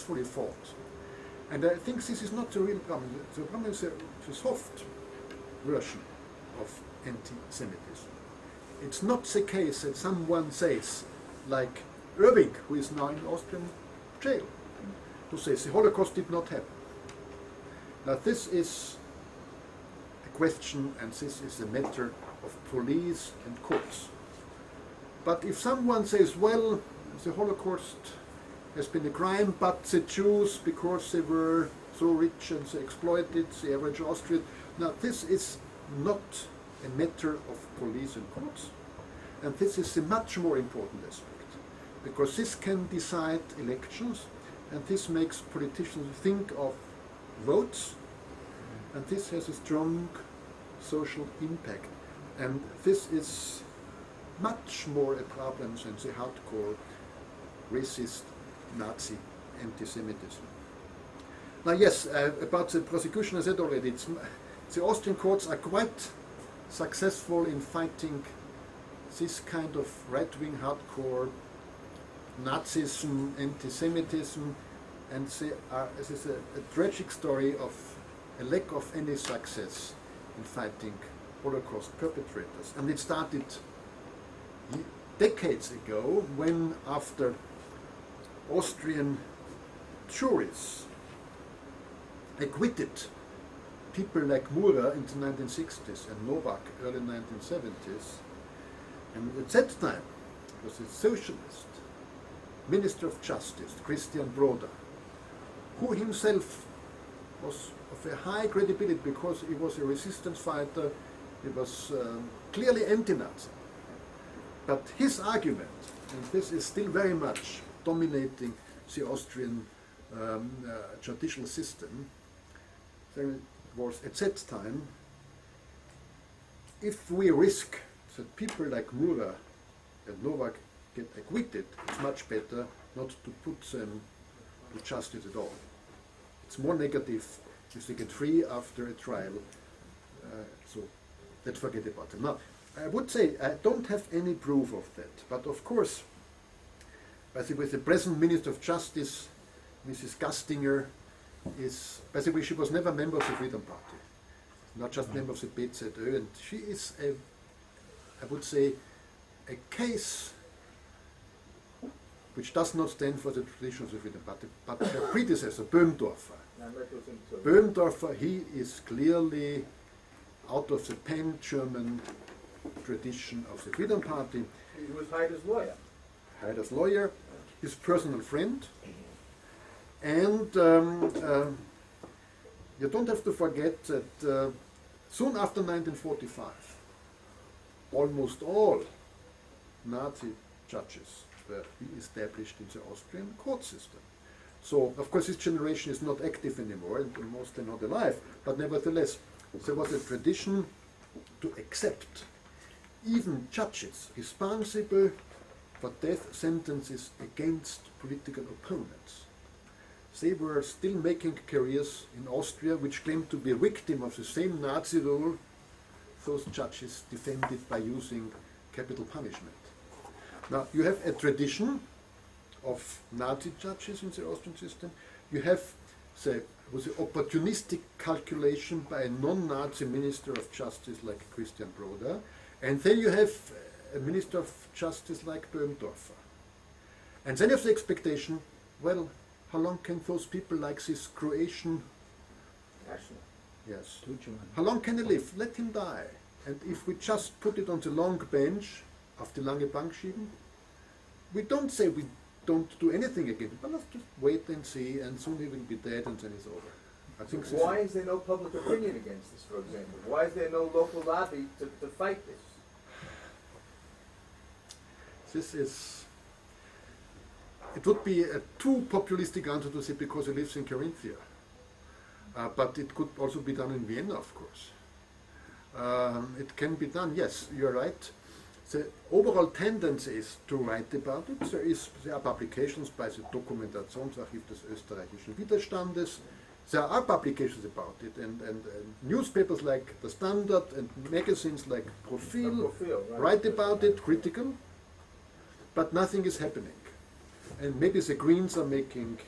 wastefully fought. And I think this is not the real problem. The problem is the soft version of anti-Semitism. It's not the case that someone says, like Irving, who is now in Austrian jail, who says the Holocaust did not happen. Now this is a question, and this is a matter of police and courts. But if someone says, well, the Holocaust has been a crime, but the Jews, because they were so rich and they exploited the average Austrian, now this is not a matter of police and courts, and this is a much more important aspect, because this can decide elections, and this makes politicians think of votes, and this has a strong social impact, and this is much more a problem than the hardcore racist Nazi anti-Semitism. Now yes, about the prosecution, I said already, the Austrian courts are quite successful in fighting this kind of right-wing hardcore Nazism, anti-Semitism, and this is a tragic story of a lack of any success in fighting Holocaust perpetrators. And it started decades ago when, after Austrian juries acquitted people like Murer in the 1960s and Novak early 1970s, and at that time it was a socialist Minister of Justice, Christian Broda, who himself was of a high credibility because he was a resistance fighter, he was clearly anti-Nazi. But his argument, and this is still very much dominating the Austrian judicial system, there was at that time, if we risk that people like Murer and Novak get acquitted, it's much better not to put them to justice at all. It's more negative if they get free after a trial, so let's forget about it. Now, I would say I don't have any proof of that, but of course, with the present Minister of Justice, Mrs. Gastinger, is basically she was never a member of the Freedom Party, not just member of the BZÖ, and she is I would say, a case which does not stand for the tradition of the Freedom Party, but her predecessor, Böhmdorfer. Böhmdorfer, he is clearly out of the pan-German tradition of the Freedom Party. He was Haider's lawyer. Haider's lawyer, his personal friend, and you don't have to forget that soon after 1945, almost all Nazi judges were re-established in the Austrian court system. So, of course, this generation is not active anymore and mostly not alive, but nevertheless, there was a tradition to accept even judges responsible for death sentences against political opponents. They were still making careers in Austria, which claimed to be a victim of the same Nazi rule those judges defended by using capital punishment. Now, you have a tradition of Nazi judges in the Austrian system. You have the opportunistic calculation by a non-Nazi Minister of Justice like Christian Broda, and then you have a Minister of Justice like Böhmdorfer. And then you have the expectation, well, how long can those people like this Croatian National. Yes. How long can he live? Let him die. And if we just put it on the long bench of the lange Bank schieben, we don't say we don't do anything again, but let's just wait and see, and soon he will be dead and then it's over. I think why is there no public opinion against this, for example? Why is there no local lobby to fight this? This is... It would be a too populistic answer to say because he lives in Carinthia. But it could also be done in Vienna, of course. It can be done, yes, you're right. The overall tendency is to write about it. There are publications by the Dokumentationsarchiv des österreichischen Widerstandes. There are publications about it, and newspapers like the Standard and magazines like Profil write about it, critical, but nothing is happening. And maybe the Greens are making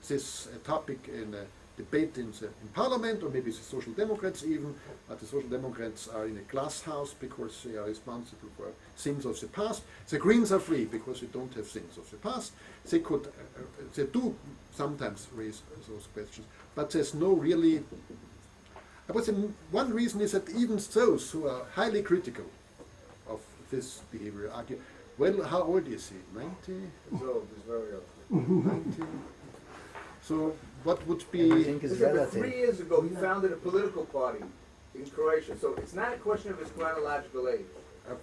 this topic in a debate in Parliament, or maybe the Social Democrats even, but the Social Democrats are in a glass house because they are responsible for sins of the past. The Greens are free because they don't have sins of the past. They could, they do sometimes raise those questions, but there's no really. I would say one reason is that even those who are highly critical of this behavior argue, well, how old is he? 90? He's old, he's very old. 90? So what would be... But 3 years ago, he founded a political party in Croatia, so it's not a question of his chronological age.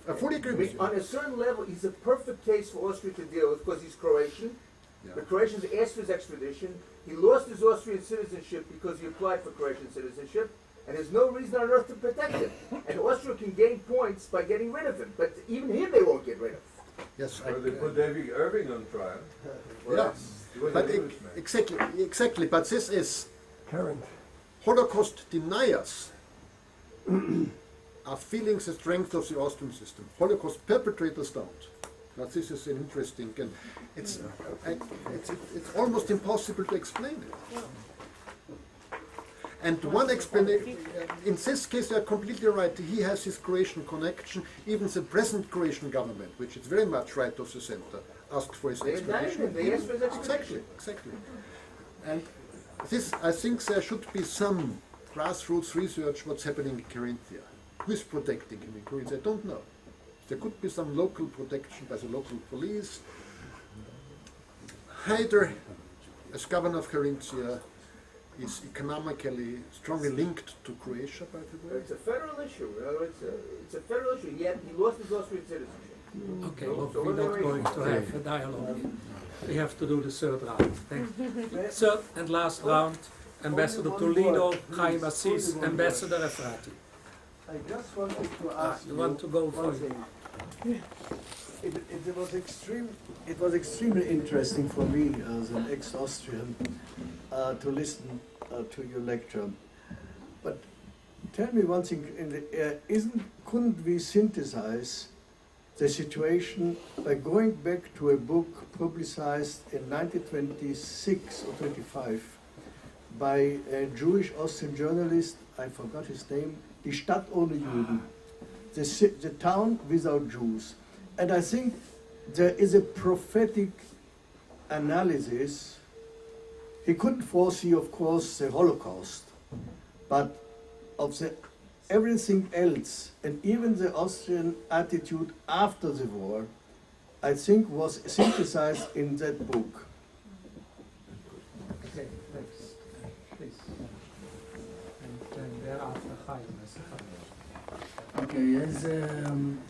I fully agree with you. On a certain level, he's a perfect case for Austria to deal with because he's Croatian. Yeah. The Croatians asked for his extradition. He lost his Austrian citizenship because he applied for Croatian citizenship, and there's no reason on earth to protect him. And Austria can gain points by getting rid of him, but even him they won't get rid of. Yes, Well, they put David Irving on trial. yeah. But exactly. But this is Current. Holocaust deniers are feeling the strength of the Austrian system. Holocaust perpetrators don't. But this is an interesting, and it's almost impossible to explain it. And one explanation, in this case, they are completely right. He has his Croatian connection. Even the present Croatian government, which is very much right of the center, asked for his They indicted him, explanation. they asked for his explanation. Exactly. And this, I think there should be some grassroots research what's happening in Carinthia. Who is protecting him in Carinthia? I don't know. There could be some local protection by the local police. Haider, as governor of Carinthia, is economically strongly linked to Croatia, by the way. It's a federal issue. In other words, it's a federal issue. Yet he lost his Austrian citizenship. Okay, well, we're not going to have a dialogue here. We have to do the third round. Thank you. Third and last round, Ambassador Toledo, Chaim Assis, Ambassador Efrati. I just wanted to ask You want to go for one it? thing. It was extremely interesting for me as an ex-Austrian to listen to your lecture. But tell me one thing: couldn't we synthesize the situation by going back to a book publicized in 1926 or 25 by a Jewish Austrian journalist? I forgot his name. Die Stadt ohne Juden, the town without Jews. And I think there is a prophetic analysis. He couldn't foresee, of course, the Holocaust, but of everything else, and even the Austrian attitude after the war, I think was synthesized in that book. Okay, next, please. And then thereafter, Chaim. Okay, as I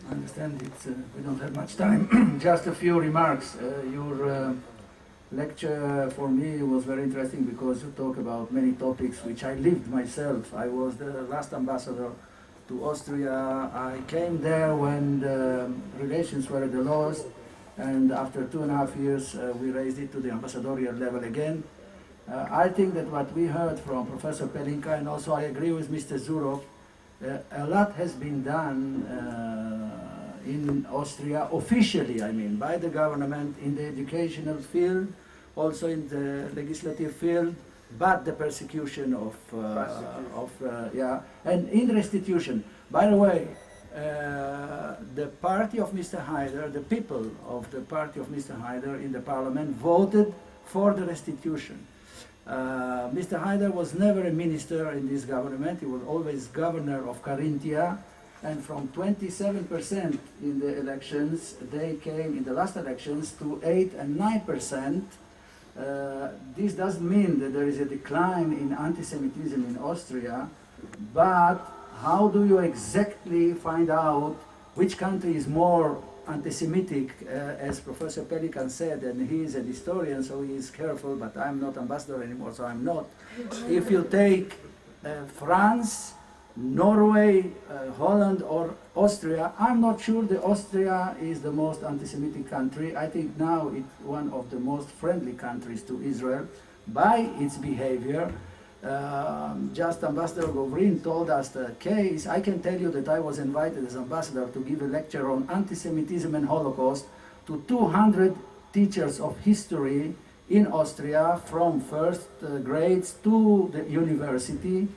understand it, we don't have much time. Just a few remarks. Your lecture for me was very interesting because you talk about many topics which I lived myself. I was the last ambassador to Austria. I came there when the relations were at the lowest, and after 2.5 years we raised it to the ambassadorial level again. I think that what we heard from Professor Pelinka, and also I agree with Mr. Zurov, a lot has been done in Austria, officially, I mean, by the government in the educational field, also in the legislative field, but the persecution of and in restitution. By the way, the party of Mr. Haider, the people of the party of Mr. Haider in the parliament voted for the restitution. Mr. Haider was never a minister in this government. He was always governor of Carinthia, and from 27% in the elections, they came in the last elections to 8 and 9%. This doesn't mean that there is a decline in anti-Semitism in Austria, but how do you exactly find out which country is more anti-Semitic, as Professor Pelikan said, and he is a historian, so he is careful, but I'm not ambassador anymore, so I'm not. If you take France, Norway, Holland, or Austria, I'm not sure that Austria is the most anti-Semitic country. I think now it's one of the most friendly countries to Israel by its behavior. Just Ambassador Govrin told us the case. I can tell you that I was invited as ambassador to give a lecture on anti-Semitism and Holocaust to 200 teachers of history in Austria from first grades to the university,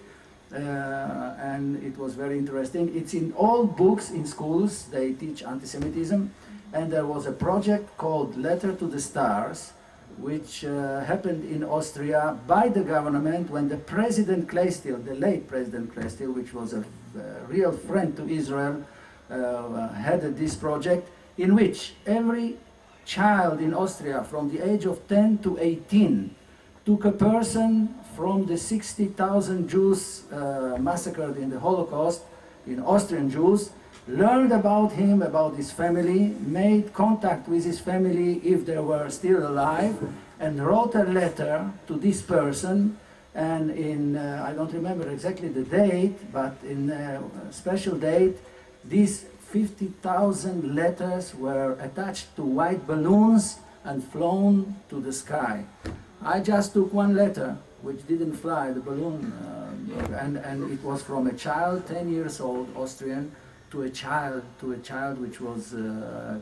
and it was very interesting. It's in all books in schools, they teach anti-Semitism, and there was a project called Letter to the Stars, which happened in Austria by the government when the President Kleistil, the late President Kleistil, which was a real friend to Israel, headed this project, in which every child in Austria from the age of 10 to 18 took a person from the 60,000 Jews massacred in the Holocaust, in Austrian Jews, learned about him, about his family, made contact with his family if they were still alive, and wrote a letter to this person. And in, I don't remember exactly the date, but in a special date, these 50,000 letters were attached to white balloons and flown to the sky. I just took one letter, which didn't fly, the balloon, and it was from a child, 10 years old, Austrian, to a child which was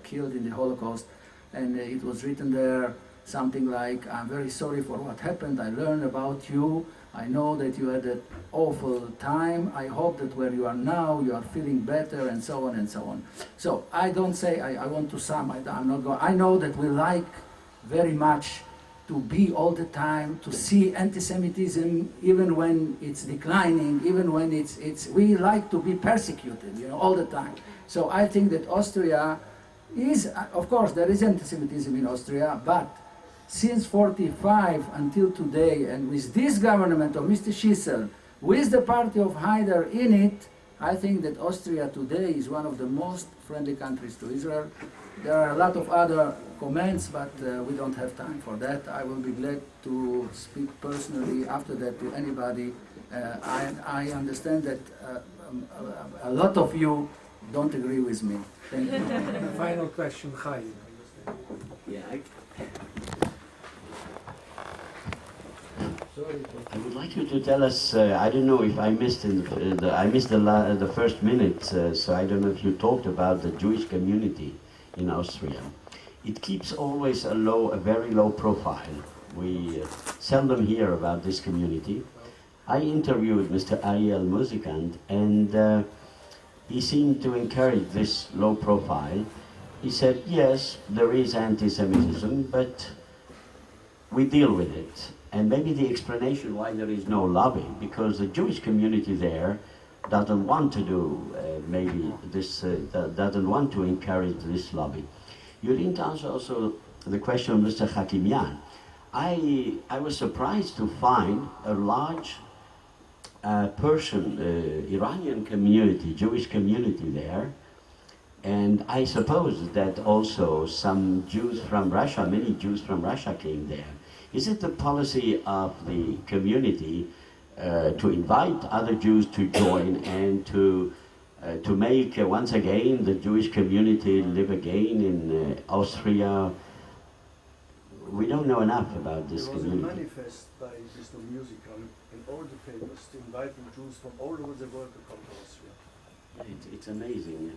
killed in the Holocaust, and it was written there something like, "I'm very sorry for what happened, I learned about you, I know that you had an awful time, I hope that where you are now, you are feeling better," and so on and so on. So I don't say, I want to sum, I'm not going, I know that we like very much to be all the time, to see anti-Semitism even when it's declining, even when we like to be persecuted, you know, all the time. So I think that Austria is, of course, there is anti-Semitism in Austria, but since 45 until today, and with this government of Mr. Schissel, with the party of Haider in it, I think that Austria today is one of the most friendly countries to Israel. There are a lot of other comments, but we don't have time for that. I will be glad to speak personally after that to anybody. I understand that a lot of you don't agree with me. Thank you. Final question, Haider. Yeah, I would like you to tell us. I don't know if I missed the first minute, so I don't know if you talked about the Jewish community in Austria. It keeps always a very low profile. We seldom hear about this community. I interviewed Mr. Ariel Musikant, and he seemed to encourage this low profile. He said, yes, there is anti-Semitism, but we deal with it. And maybe the explanation why there is no lobby, because the Jewish community there doesn't want to do maybe this, doesn't want to encourage this lobby. You didn't answer also the question of Mr. Hakimian. I was surprised to find a large Persian, Iranian community, Jewish community there. And I suppose that also some Jews from Russia, many Jews from Russia came there. Is it the policy of the community to invite other Jews to join and to make once again the Jewish community live again in Austria? We don't know enough about this community. There was a manifest by Mr. Musical in all the papers to invite Jews from all over the world to come to Austria. It's amazing.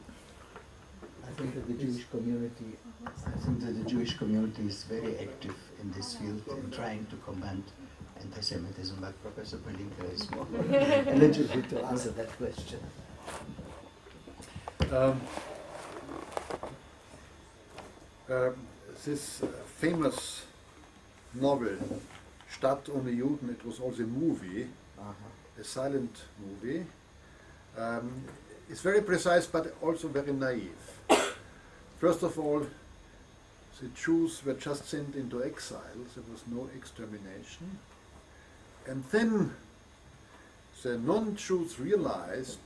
I think that the Jewish community is very active in this field in trying to combat anti-Semitism, but Professor Pelinka is more eligible to answer that question. This famous novel, Stadt ohne Juden, it was also a movie, a silent movie. It's very precise, but also very naive. First of all, the Jews were just sent into exile, there was no extermination. And then the non-Jews realized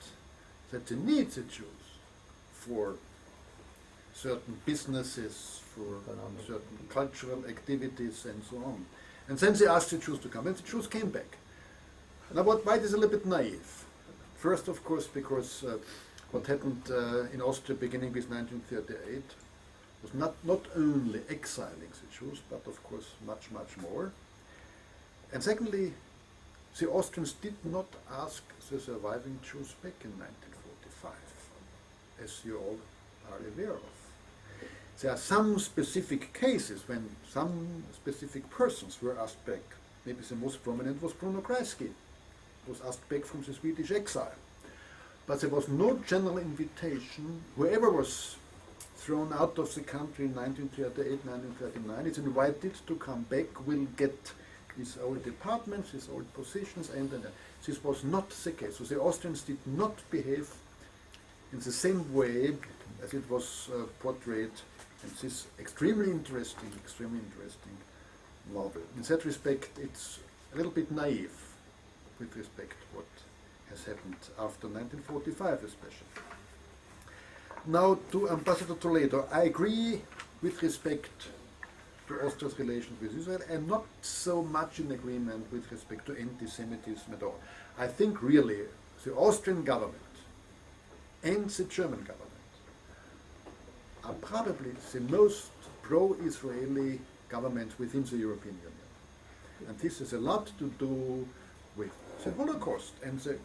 that they need the Jews for certain businesses, for certain cultural activities and so on. And then they asked the Jews to come, and the Jews came back. Now why is a little bit naive? First, of course, because what happened in Austria beginning with 1938 was not only exiling the Jews, but of course much, much more. And secondly, the Austrians did not ask the surviving Jews back in 1945, as you all are aware of. There are some specific cases when some specific persons were asked back. Maybe the most prominent was Bruno Kreisky, was asked back from the Swedish exile. But there was no general invitation. Whoever was thrown out of the country in 1938, 1939 is invited to come back, will get his old departments, his old positions, and this was not the case. So the Austrians did not behave in the same way as it was portrayed in this extremely interesting novel. In that respect, it's a little bit naive with respect to what has happened after 1945 especially. Now to Ambassador Toledo, I agree with respect to Austria's relations with Israel. I'm not so much in agreement with respect to anti-Semitism at all. I think really the Austrian government and the German government are probably the most pro-Israeli governments within the European Union. And this has a lot to do with the Holocaust and the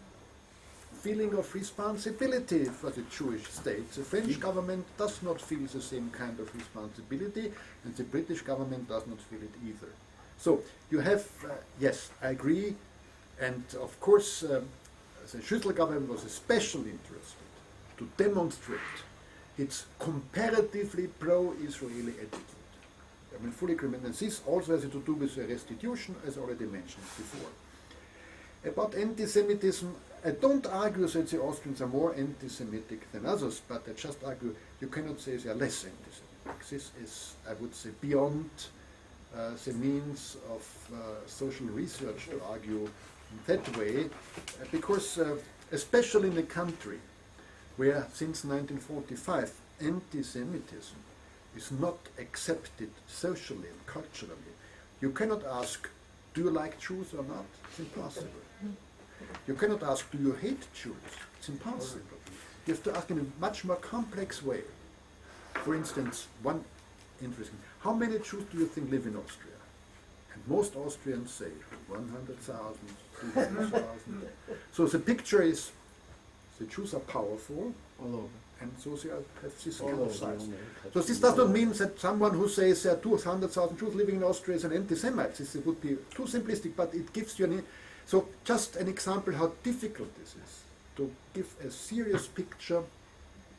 feeling of responsibility for the Jewish state. The French government does not feel the same kind of responsibility, and the British government does not feel it either. So you have, yes, I agree, and of course the Schüssel government was especially interested to demonstrate its comparatively pro-Israeli attitude. I mean, fully agreement, and this also has to do with the restitution, as already mentioned before. About anti-Semitism, I don't argue that the Austrians are more anti-Semitic than others, but I just argue you cannot say they are less anti-Semitic. This is, I would say, beyond the means of social research to argue in that way, because especially in a country where since 1945 anti-Semitism is not accepted socially and culturally, you cannot ask, do you like Jews or not? It's impossible. You cannot ask, do you hate Jews? It's impossible. You have to ask in a much more complex way. For instance, one interesting, how many Jews do you think live in Austria? And most Austrians say 100,000, 200,000. So the picture is, the Jews are powerful, all over. and so they have this kind of size. So this does not mean that someone who says there are 200,000 Jews living in Austria is an anti-Semite. This would be too simplistic, but it gives you so just an example how difficult this is to give a serious picture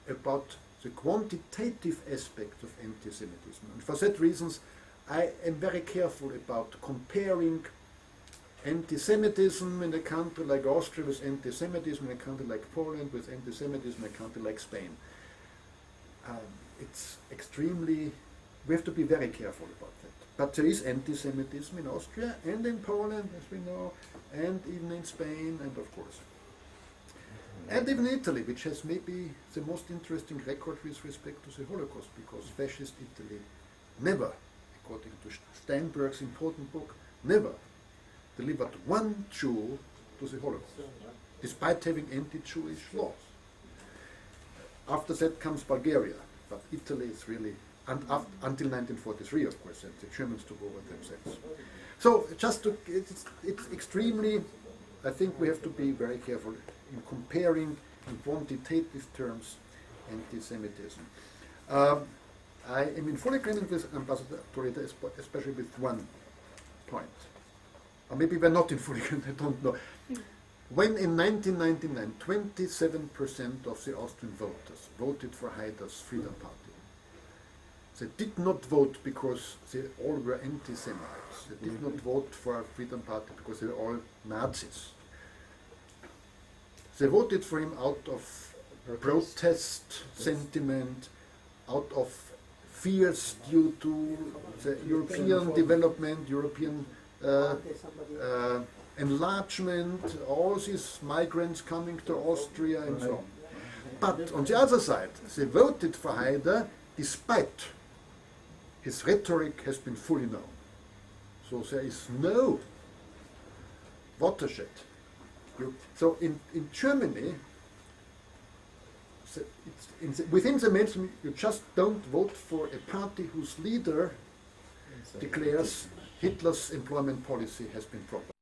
about the quantitative aspects of anti-Semitism. And for that reasons, I am very careful about comparing anti-Semitism in a country like Austria with anti-Semitism in a country like Poland with anti-Semitism in a country like Spain. It's extremely, we have to be very careful about that. But there is anti-Semitism in Austria and in Poland, as we know, and even in Spain, and of course. And even Italy, which has maybe the most interesting record with respect to the Holocaust, because fascist Italy never, according to Steinberg's important book, never delivered one Jew to the Holocaust, despite having anti-Jewish laws. After that comes Bulgaria, but Italy is really, until 1943, of course, and the Germans took over themselves. So just to, it's extremely, I think we have to be very careful in comparing in quantitative terms anti-Semitism. I am in full agreement with Ambassador Toledo, especially with one point. Or maybe we're not in full agreement, I don't know. When in 1999, 27% of the Austrian voters voted for Haider's Freedom Party. They did not vote because they all were anti-Semites. They did not vote for Freedom Party because they were all Nazis. They voted for him out of protest sentiment, out of fears due to the European development, European enlargement, all these migrants coming to Austria and so on. But on the other side, they voted for Haider despite his rhetoric has been fully known. So there is no watershed. So in Germany, within the mainstream, you just don't vote for a party whose leader declares Hitler's employment policy has been proper.